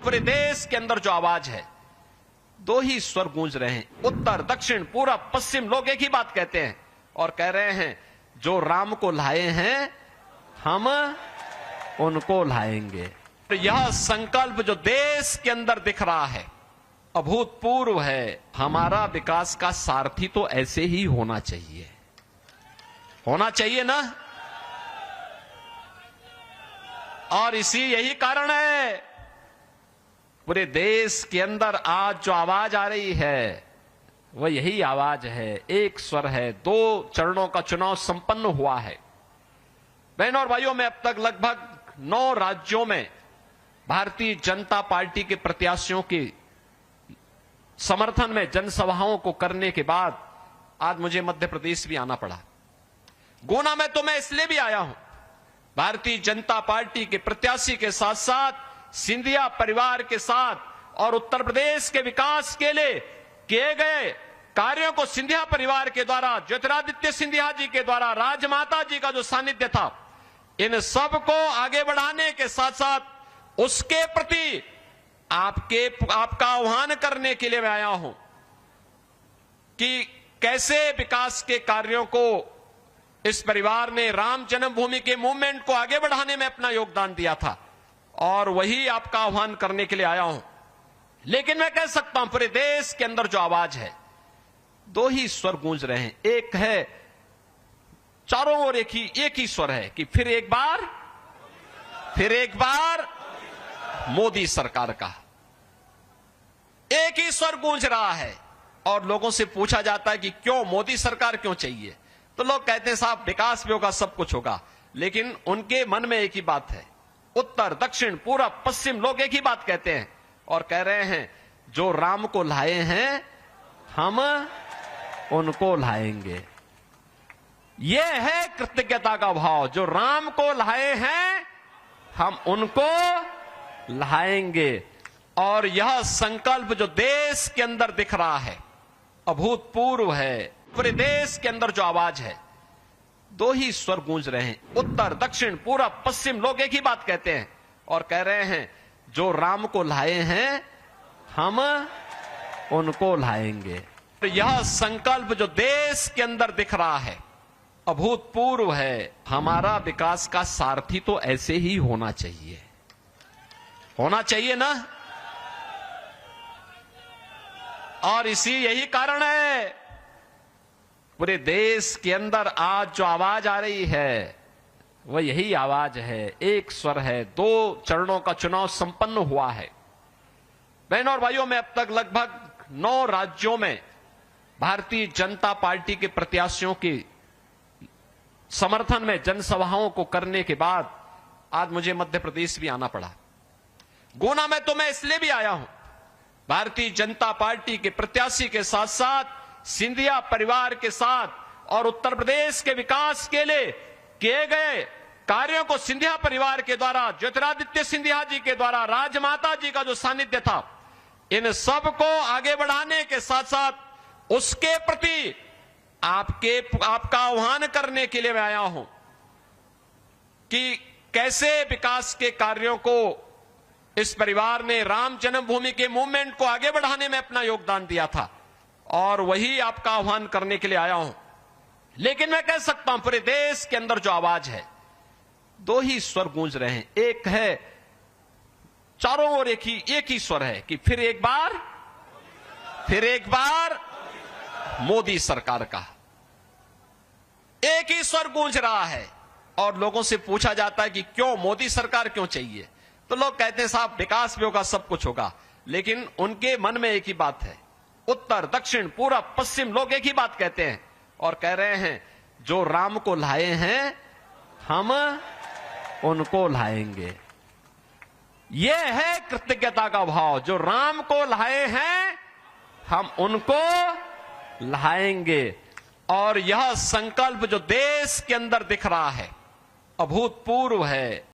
पूरे देश के अंदर जो आवाज है, दो ही स्वर गूंज रहे हैं, उत्तर दक्षिण पूरब पश्चिम। लोग एक ही बात कहते हैं और कह रहे हैं, जो राम को लाए हैं हम उनको लाएंगे। तो यह संकल्प जो देश के अंदर दिख रहा है अभूतपूर्व है। हमारा विकास का सारथी तो ऐसे ही होना चाहिए, होना चाहिए ना। और यही कारण है पूरे देश के अंदर आज जो आवाज आ रही है वह यही आवाज है, एक स्वर है। 2 चरणों का चुनाव संपन्न हुआ है। बहनों और भाइयों, में अब तक लगभग 9 राज्यों में भारतीय जनता पार्टी के प्रत्याशियों के समर्थन में जनसभाओं को करने के बाद आज मुझे मध्य प्रदेश भी आना पड़ा। गुना में तो मैं इसलिए भी आया हूं, भारतीय जनता पार्टी के प्रत्याशी के साथ साथ सिंधिया परिवार के साथ और उत्तर प्रदेश के विकास के लिए किए गए कार्यों को सिंधिया परिवार के द्वारा, ज्योतिरादित्य सिंधिया जी के द्वारा, राजमाता जी का जो सानिध्य था, इन सब को आगे बढ़ाने के साथ साथ उसके प्रति आपका आह्वान करने के लिए मैं आया हूं कि कैसे विकास के कार्यों को इस परिवार ने राम जन्मभूमि के मूवमेंट को आगे बढ़ाने में अपना योगदान दिया था, और वही आपका आह्वान करने के लिए आया हूं। लेकिन मैं कह सकता हूं पूरे देश के अंदर जो आवाज है, दो ही स्वर गूंज रहे हैं। एक है चारों ओर एक ही स्वर है कि फिर एक बार मोदी सरकार का एक ही स्वर गूंज रहा है। और लोगों से पूछा जाता है कि क्यों मोदी सरकार क्यों चाहिए, तो लोग कहते हैं साहब विकास भी होगा, सब कुछ होगा। लेकिन उनके मन में एक ही बात है, उत्तर दक्षिण पूरब पश्चिम। लोग एक ही बात कहते हैं और कह रहे हैं, जो राम को लाए हैं हम उनको लाएंगे। यह है कृतज्ञता का भाव। जो राम को लाए हैं हम उनको लाएंगे। और यह संकल्प जो देश के अंदर दिख रहा है अभूतपूर्व है। पूरे देश के अंदर जो आवाज है, दो ही स्वर गूंज रहे हैं, उत्तर दक्षिण पूरब पश्चिम। लोग एक ही बात कहते हैं और कह रहे हैं, जो राम को लाए हैं हम उनको लाएंगे। यह संकल्प जो देश के अंदर दिख रहा है अभूतपूर्व है। हमारा विकास का सारथी तो ऐसे ही होना चाहिए, होना चाहिए ना। और यही कारण है पूरे देश के अंदर आज जो आवाज आ रही है वह यही आवाज है, एक स्वर है। 2 चरणों का चुनाव संपन्न हुआ है। बहनों और भाइयों, में अब तक लगभग 9 राज्यों में भारतीय जनता पार्टी के प्रत्याशियों के समर्थन में जनसभाओं को करने के बाद आज मुझे मध्य प्रदेश भी आना पड़ा। गुना में तो मैं इसलिए भी आया हूं, भारतीय जनता पार्टी के प्रत्याशी के साथ साथ सिंधिया परिवार के साथ और उत्तर प्रदेश के विकास के लिए किए गए कार्यों को सिंधिया परिवार के द्वारा, ज्योतिरादित्य सिंधिया जी के द्वारा, राजमाता जी का जो सानिध्य था, इन सब को आगे बढ़ाने के साथ साथ उसके प्रति आपका आह्वान करने के लिए मैं आया हूं कि कैसे विकास के कार्यों को इस परिवार ने राम जन्मभूमि के मूवमेंट को आगे बढ़ाने में अपना योगदान दिया था, और वही आपका आह्वान करने के लिए आया हूं। लेकिन मैं कह सकता हूं पूरे देश के अंदर जो आवाज है, दो ही स्वर गूंज रहे हैं। एक है चारों ओर एक ही स्वर है कि फिर एक बार मोदी सरकार का एक ही स्वर गूंज रहा है। और लोगों से पूछा जाता है कि क्यों मोदी सरकार क्यों चाहिए, तो लोग कहते हैं साहब विकास भी होगा, सब कुछ होगा। लेकिन उनके मन में एक ही बात है, उत्तर दक्षिण पूरब पश्चिम। लोग एक ही बात कहते हैं और कह रहे हैं, जो राम को लाए हैं हम उनको लाएंगे। यह है कृतज्ञता का भाव। जो राम को लाए हैं हम उनको लाएंगे। और यह संकल्प जो देश के अंदर दिख रहा है अभूतपूर्व है।